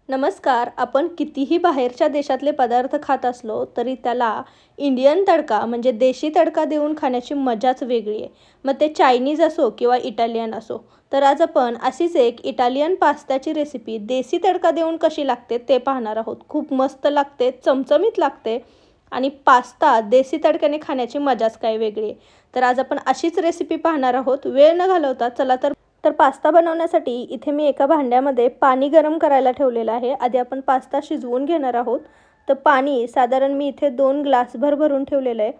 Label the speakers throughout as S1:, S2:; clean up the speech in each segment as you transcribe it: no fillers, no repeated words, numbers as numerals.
S1: नमस्कार. आपण कितीही बाहेरच्या देशातले पदार्थ खात असलो तरी त्याला इंडियन तडका म्हणजे देशी तडका देऊन खाण्याची मजाच वेगळी आहे. मग ते चायनीज असो किंवा इटालियन असो. तर आज आपण अशीच एक इटालियन पास्त्याची रेसिपी देशी तडका देऊन कशी लागते ते पाहणार आहोत. खूप मस्त लागते, चमचमीत लागते आणि पास्ता देशी तडक्याने खाण्याची मजाच काय वेगळी आहे. तर आज आपण अशीच रेसिपी पाहणार आहोत. वेळ न घालवता चला तर पास्ता बनवण्यासाठी इथे मी एका भांड्यामध्ये पाणी गरम करायला ठेवलेलं आहे. आधी आपण पास्ता शिजवून घेणार आहोत. तर पाणी साधारण मी इथे 2 ग्लासभर भरून ठेवलेलं आहे.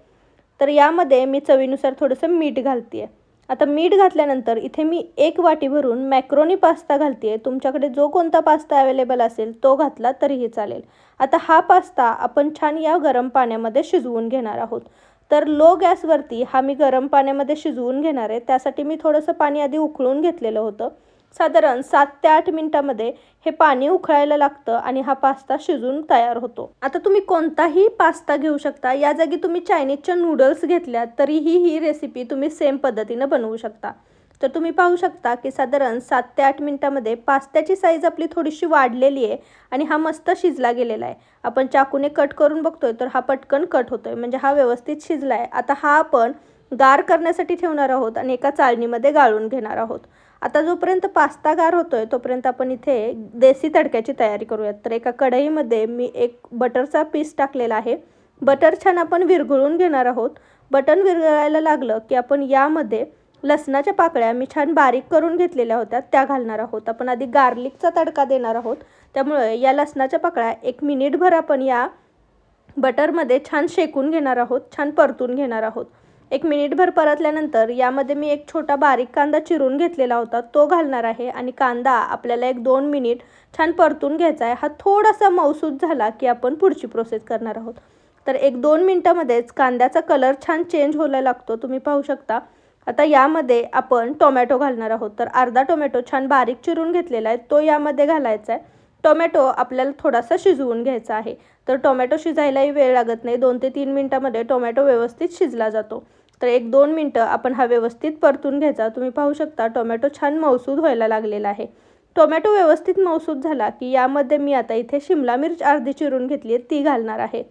S1: तर यामध्ये मी चवीनुसार थोडंसं मीठ घालते आहे. आता मीठ घातल्यानंतर इथे मी 1 वाटी भरून मॅक्रोनी पास्ता घालते आहे. तुमच्याकडे जो कोणता पास्ता अवेलेबल असेल तो घातला तरीही चालेल. आता हा पास्ता आपण छान या गरम पाण्यामध्ये शिजवून घेणार आहोत. तर लो गॅसवरती हा मी गरम पाण्यामध्ये शिजवून घेणार आहे. त्यासाठी मी थोडंसं पाणी आधी उकळून घेतलेलं होतं. साधारण 7 ते 8 मिनिटांमध्ये हे पाणी उकळायला लागतं आणि हा पास्ता शिजून तयार होतो. आता तुम्ही कोणताही पास्ता घेऊ शकता. या जागी तुम्ही चायनीजच्या नूडल्स घेतल्या तरीही ही रेसिपी तुम्ही सेम पद्धतीनं बनवू शकता. तर तुम्ही पाहू शकता की साधारण 7 ते 8 मिनिटांमध्ये पास्त्याची साईज आपली थोडीशी वाढलेली आहे आणि हा मस्त शिजला गेलेला आहे. आपण चाकूने कट करून बघतोय तर हा पटकन कट होतोय, म्हणजे हा व्यवस्थित शिजला आहे. आता हा आपण गार करण्यासाठी ठेवणार आहोत आणि एका चाळणीमध्ये गाळून घेणार आहोत. आता जोपर्यंत पास्ता गार होतोय तोपर्यंत आपण इथे देशी तडक्याची तयारी करूयात. तर एका कढईमध्ये मी एक बटरचा पीस टाकलेला आहे. बटर छान आपण विरघळून घेणार आहोत. बटर विरघळायला लागलं की आपण यामध्ये लसणाच्या पाकळ्या मी छान बारीक करून घेतलेल्या होत्या त्या घालणार आहोत. आपण आधी गार्लिकचा तडका देणार आहोत, त्यामुळे या लसणाच्या पाकळ्या 1 मिनिटभर आपण या बटरमध्ये छान शेकून घेणार आहोत, छान परतून घेणार आहोत. 1 मिनिटभर परतल्यानंतर यामध्ये मी एक छोटा बारीक कांदा चिरून घेतलेला होता तो घालणार आहे आणि कांदा आपल्याला 1-2 मिनिट छान परतून घ्यायचा आहे. हा थोडासा मऊसूत झाला की आपण पुढची प्रोसेस करणार आहोत. तर 1-2 मिनिटांमध्येच कांद्याचा कलर छान चेंज व्हायला लागतो, तुम्ही पाहू शकता. आता यामध्ये आपण टोमॅटो घालणार आहोत. तर अर्धा टोमॅटो छान बारीक चिरून घेतलेला आहे तो यामध्ये घालायचा आहे. टोमॅटो आपल्याला थोडासा शिजवून घ्यायचा आहे. तर टोमॅटो शिजायलाही वेळ लागत नाही. 2 ते 3 मिनिटांमध्ये टोमॅटो व्यवस्थित शिजला जातो. तर 1-2 मिनिटं आपण हा व्यवस्थित परतून घ्यायचा. तुम्ही पाहू शकता टोमॅटो छान मऊसूद व्हायला लागलेला आहे. टोमॅटो व्यवस्थित मऊसूद झाला की यामध्ये मी आता इथे शिमला मिरच अर्धी चिरून घेतली आहे ती घालणार आहे.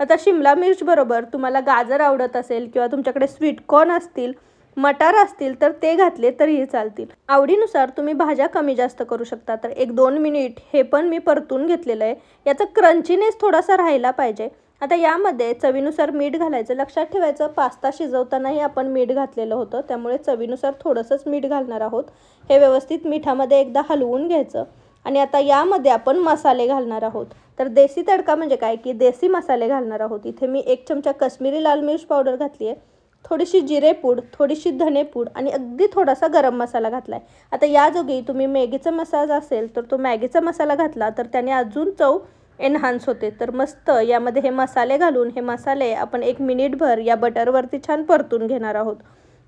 S1: आता शिमला मिरच बरोबर तुम्हाला गाजर आवडत असेल किंवा तुमच्याकडे स्वीटकॉर्न असतील, मटार असतील तर ते घातले तरीही चालतील. आवडीनुसार तुम्ही भाज्या कमी जास्त करू शकता. तर 1-2 मिनिट हे पण मी परतून घेतलेलं आहे. याचा क्रंचीनेस थोडासा राहिला पाहिजे. आता यामध्ये चवीनुसार मीठ घालायचं. लक्षात ठेवायचं पास्ता शिजवतानाही आपण मीठ घातलेलं होतं, त्यामुळे चवीनुसार थोडंसंच मीठ घालणार आहोत. हे व्यवस्थित मिठामध्ये एकदा हलवून घ्यायचं आणि आता यामध्ये आपण मसाले घालणार आहोत. तर देशी तडका म्हणजे काय की देशी मसाले घालणार आहोत. इथे मी 1 चमचा काश्मीरी लाल मिर्च पावडर घातली आहे, थोडीशी जिरेपूड, थोडीशी धनेपूड आणि अगदी थोडासा गरम मसाला घातला आहे. आता याजोगी तुम्ही मॅगीचा मसाला असेल तर तो मॅगीचा मसाला घातला तर त्याने अजून चव एनहान्स होते. तर मस्त यामध्ये हे मसाले घालून हे मसाले आपण 1 मिनिटभर या बटरवरती छान परतून घेणार आहोत.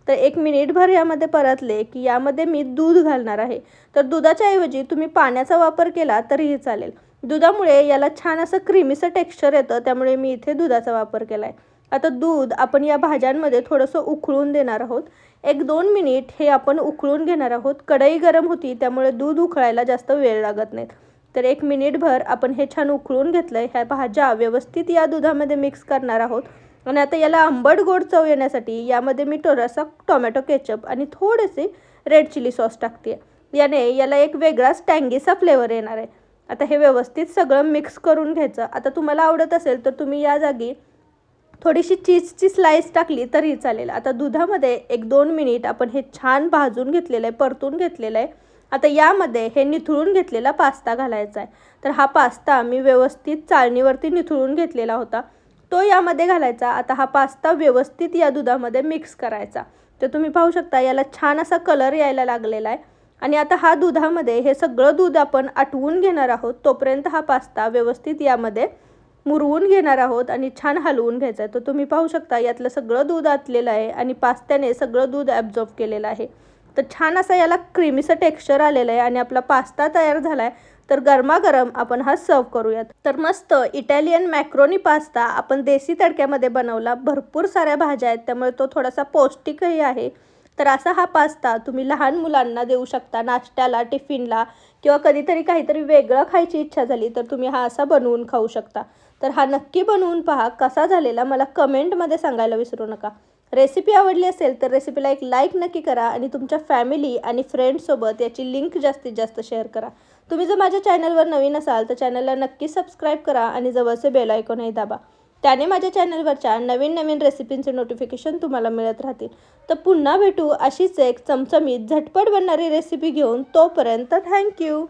S1: तर 1 मिनिटभर यामध्ये परतले की यामध्ये मी दूध घालणार आहे. तर दुधाच्या ऐवजी तुम्ही पाण्याचा वापर केला तरीही चालेल. दुधामुळे याला छान असं क्रीमीचं टेक्स्चर येतं, त्यामुळे मी इथे दुधाचा वापर केला आहे. आता दूध आपण या भाज्यांमध्ये थोडंसं उकळून देणार आहोत. 1-2 मिनिट हे आपण उकळून घेणार आहोत. कढई गरम होती त्यामुळे दूध उकळायला जास्त वेळ लागत नाहीत. तर 1 मिनिटभर आपण हे छान उकळून घेतलं आहे. ह्या भाज्या व्यवस्थित या दुधामध्ये मिक्स करणार आहोत आणि आता याला आंबट गोड चव येण्यासाठी यामध्ये मी थोडासा टोमॅटो केचप आणि थोडेसे रेड चिली सॉस टाकते. याने याला एक वेगळाच टँगीचा फ्लेवर येणार आहे. आता हे व्यवस्थित सगळं मिक्स करून घ्यायचं. आता तुम्हाला आवडत असेल तर तुम्ही या जागी थोडीशी चीजची स्लाइस टाकली तरीही चालेल. आता दुधामध्ये 1-2 मिनिट आपण हे छान भाजून घेतलेलं आहे, परतून घेतलेलं आहे. आता यामध्ये हे निथळून घेतलेला पास्ता घालायचा आहे. तर हा पास्ता मी व्यवस्थित चाळणीवरती निथळून घेतलेला होता तो यामध्ये घालायचा. आता हा पास्ता व्यवस्थित या दुधामध्ये मिक्स करायचा. तर तुम्ही पाहू शकता याला छान असा कलर यायला लागलेला आहे आणि आता हा दुधामध्ये हे सगळं दूध आपण आटवून घेणार आहोत. तोपर्यंत हा पास्ता व्यवस्थित यामध्ये मुरवून घेणार आहोत आणि छान हलवून घ्यायचं आहे. तर तुम्ही पाहू शकता यातलं सगळं दूध आटलेलं आहे आणि पास्त्याने सगळं दूध ॲब्झॉर्ब केलेलं आहे. तर छान असा याला क्रीमीचं टेक्स्चर आलेलं आहे आणि आपला पास्ता तयार झाला आहे. तर गरमागरम आपण हा सर्व करूयात. तर मस्त इटालियन मॅक्रोनी पास्ता आपण देशी तडक्यामध्ये बनवला. भरपूर साऱ्या भाज्या आहेत त्यामुळे तो थोडासा पौष्टिकही आहे तर असा हा पास्ता तुम्ही लहान मुलांना देऊ शकता नाश्त्याला, टिफिनला किंवा कधीतरी काहीतरी वेगळं खायची इच्छा झाली तर तुम्ही हा असा बनवून खाऊ शकता. तर हा नक्की बनवून पहा. कसा झालेला मला कमेंटमध्ये सांगायला विसरू नका. रेसिपी आवडली असेल तर रेसिपीला एक लाईक नक्की करा आणि तुमच्या फॅमिली आणि फ्रेंड्ससोबत याची लिंक जास्तीत जास्त शेअर करा. तुम्ही जर माझ्या चॅनलवर नवीन असाल तर चॅनलला नक्की सबस्क्राईब करा आणि जवळचे बेल आयकॉनही दाबा. त्याने माझ्या चॅनलवरच्या नवीन नवीन रेसिपींचे नोटिफिकेशन तुम्हाला मिळत राहतील. तर पुन्हा भेटू अशीच एक चमचमीत झटपट बनणारी रेसिपी घेऊन. तोपर्यंत थँक्यू.